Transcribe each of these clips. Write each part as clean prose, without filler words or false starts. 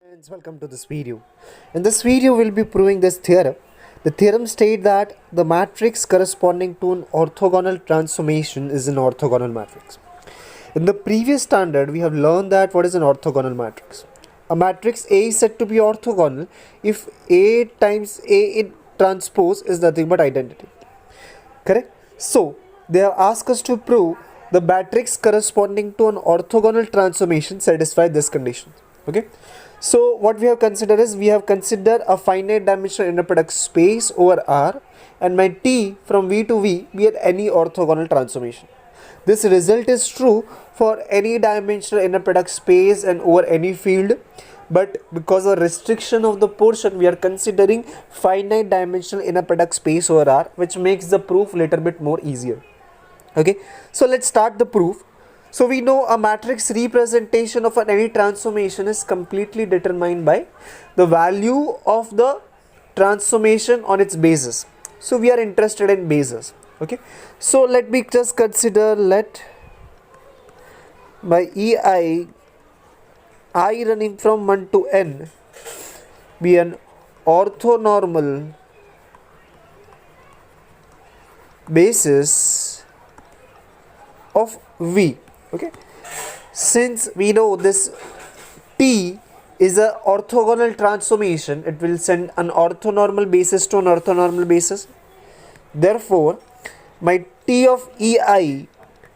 Friends, welcome to this video. In this video, we'll be proving this theorem. The theorem states that the matrix corresponding to an orthogonal transformation is an orthogonal matrix. In the previous standard, we have learned that what is an orthogonal matrix. A matrix A is said to be orthogonal if A times A in transpose is nothing but identity. Correct? So, they have asked us to prove the matrix corresponding to an orthogonal transformation satisfies this condition. Okay? So what we have considered is we have considered a finite dimensional inner product space over R and my T from V to V be at any orthogonal transformation. This result is true for any dimensional inner product space and over any field, but because of restriction of the portion we are considering finite dimensional inner product space over R, which makes the proof little bit more easier. Okay, so let's start the proof. So we know a matrix representation of any transformation is completely determined by the value of the transformation on its basis. So we are interested in basis. Okay, so let me just consider, let my ei I running from 1 to n be an orthonormal basis of V. Okay, since we know this T is a orthogonal transformation, it will send an orthonormal basis to an orthonormal basis. Therefore, my T of ei,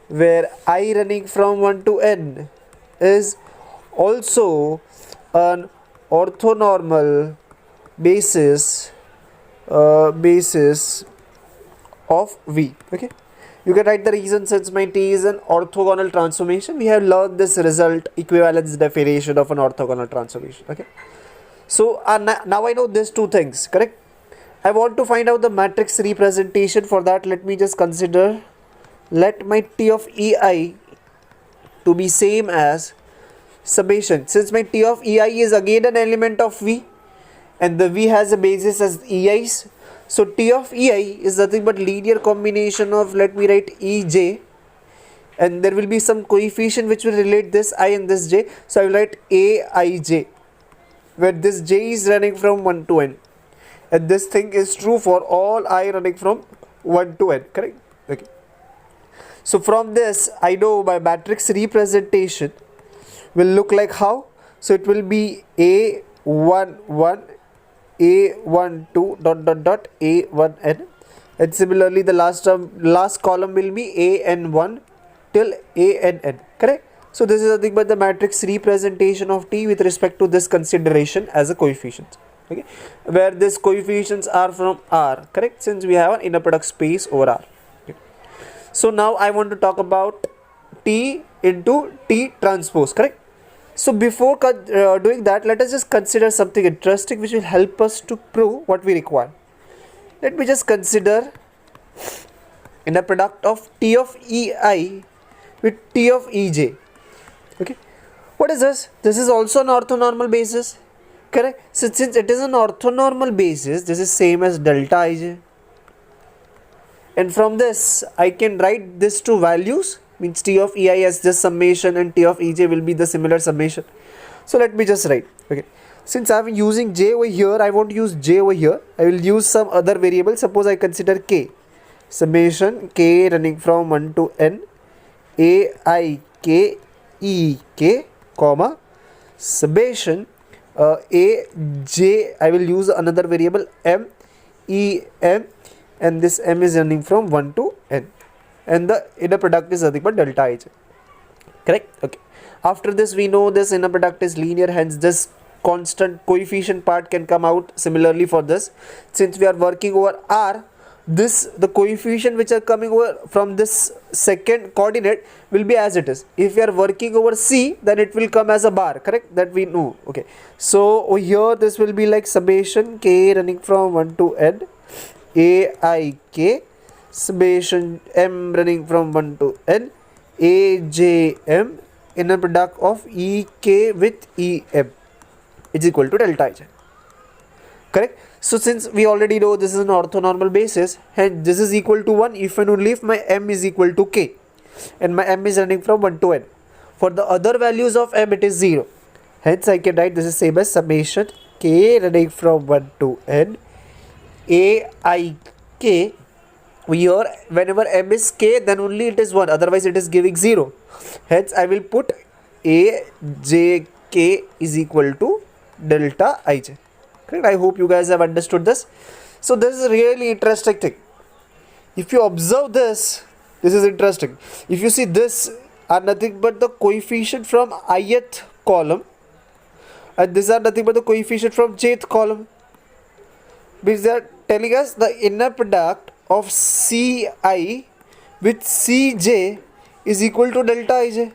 where I running from 1 to n, is also an orthonormal basis of V. Okay, you can write the reason. Since my T is an orthogonal transformation, we have learned this result equivalence definition of an orthogonal transformation. Okay, so now I know these two things, correct? I want to find out the matrix representation. For that, let me just consider, let my T of ei to be same as summation. Since my T of ei is again an element of V and the V has a basis as ei's, so T of ei is nothing but linear combination of, let me write ej, and there will be some coefficient which will relate this I and this j, so I will write aij, where this j is running from 1 to n, and this thing is true for all I running from 1 to n, correct? Okay, so from this I know my matrix representation will look like how. So it will be a11 a12 dot a1n, and similarly the last column will be an1 till ann, correct? So this is nothing but the matrix representation of T with respect to this consideration as a coefficient. Okay, where these coefficients are from R, correct, since we have an inner product space over R. Okay. So now I want to talk about T into T transpose, correct? So before doing that, let us just consider something interesting which will help us to prove what we require. Let me just consider in a product of T of ei with T of ej. Okay, what is this? This is also an orthonormal basis, correct? So since it is an orthonormal basis, this is same as delta ij, and from this I can write these two values, means T of ei as this summation and T of ej will be the similar summation. So let me just write. Okay, since I am using j over here, I won't use j over here, I will use some other variable. Suppose I consider k, summation k running from 1 to n a I k e k, comma summation a j, I will use another variable m e m, and this m is running from 1 to n, and the inner product is nothing but delta ij, correct? Okay, after this we know this inner product is linear, hence this constant coefficient part can come out. Similarly for this, since we are working over R, this the coefficient which are coming over from this second coordinate will be as it is. If we are working over C, then it will come as a bar, correct, that we know. Okay, so over here this will be like summation k running from 1 to n a I k, summation m running from 1 to n a j m, inner product of e k with e m is equal to delta ij, correct? So since we already know this is an orthonormal basis, hence this is equal to 1 if and only if my m is equal to k, and my m is running from 1 to n. For the other values of m, it is 0. Hence I can write this is same as summation k running from 1 to n a I k. Here whenever m is k, then only it is 1, otherwise it is giving 0. Hence I will put a j k is equal to delta ij. Correct? I hope you guys have understood this. So this is a really interesting thing. If you observe this, this is interesting. If you see, this are nothing but the coefficient from ith column, and these are nothing but the coefficient from jth column. Because they are telling us the inner product of ci with cj is equal to delta ij.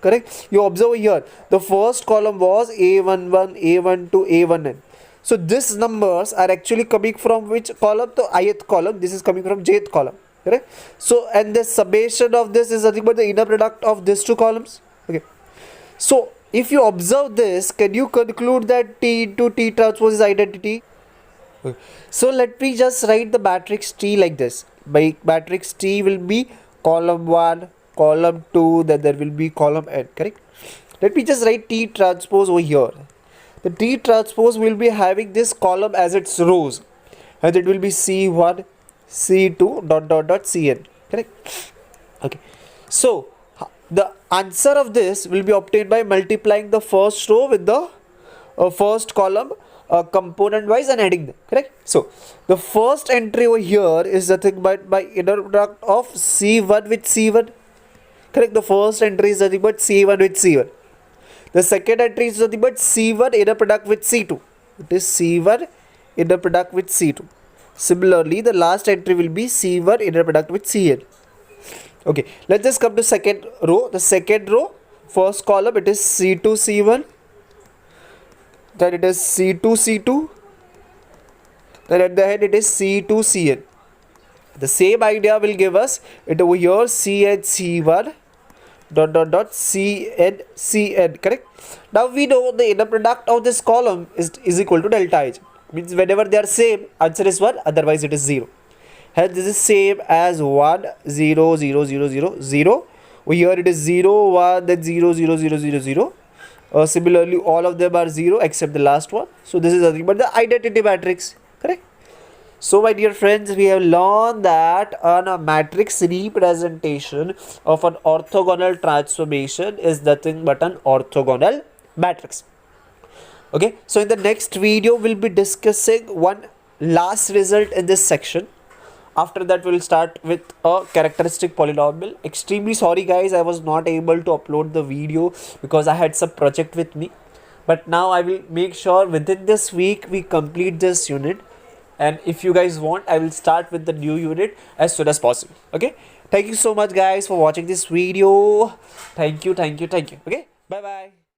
Correct? You observe here, the first column was a11, a12, a1n. So these numbers are actually coming from which column? The ith column. This is coming from jth column. Correct? So, and the summation of this is nothing but the inner product of these two columns. Okay. So if you observe this, can you conclude that T into T transpose is identity? Okay. So let me just write the matrix T like this. By matrix T will be column 1, column 2, then there will be column n. Correct? Let me just write T transpose over here. The T transpose will be having this column as its rows, and it will be C1, C2, dot dot dot Cn. Correct? Okay. So the answer of this will be obtained by multiplying the first row with the first column component wise and adding them. Correct? So the first entry over here is nothing but by inner product of C1 with C1. Correct? The first entry is nothing but C1 with C1. The second entry is nothing but C1 inner product with C2. It is C1 inner product with C2. Similarly, the last entry will be C1 inner product with Cn. Okay, let's just come to second row. The second row, first column, it is C2 C1. Then it is C2 C2. Then at the end it is C2 Cn. The same idea will give us it over here Cn C1 dot dot dot Cn Cn. Correct? Now we know the inner product of this column is equal to delta ij. Means whenever they are same, answer is 1, otherwise it is 0. Hence this is same as 1 0 0 0 0 0. Over here it is 0 1, then 0 0 0 0 0. Similarly all of them are 0 except the last one. So this is nothing but the identity matrix. Correct? So my dear friends, we have learned that a matrix representation of an orthogonal transformation is nothing but an orthogonal matrix. Okay, so in the next video we'll be discussing one last result in this section. After that we'll start with a characteristic polynomial. Extremely sorry guys, I was not able to upload the video because I had some project with me, but now I will make sure within this week we complete this unit. And if you guys want, I will start with the new unit as soon as possible. Okay, thank you so much guys for watching this video. Thank you. Okay, bye bye.